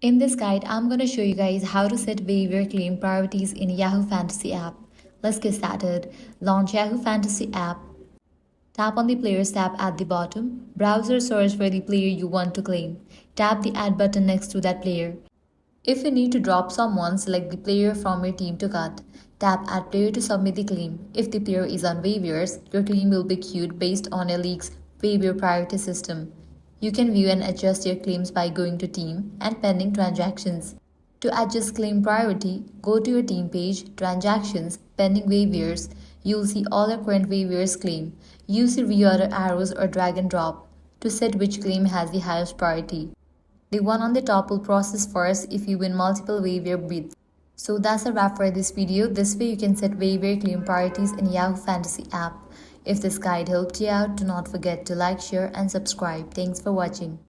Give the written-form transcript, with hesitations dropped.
In this guide, I'm going to show you guys how to set waiver claim priorities in Yahoo Fantasy app. Let's get started. Launch Yahoo Fantasy app. Tap on the Players tab at the bottom. Browser search for the player you want to claim. Tap the Add button next to that player. If you need to drop someone, select the player from your team to cut. Tap Add Player to submit the claim. If the player is on waivers, your claim will be queued based on a league's waiver priority system. You can view and adjust your claims by going to Team and Pending Transactions. To adjust claim priority, go to your team page, Transactions, Pending Waivers. You'll see all your current waivers claim. Use the reorder arrows or drag and drop to set which claim has the highest priority. The one on the top will process first if you win multiple waiver bids. So that's a wrap for this video. This way you can set waiver claim priorities in Yahoo Fantasy app. If this guide helped you out, do not forget to like, share and subscribe. Thanks for watching.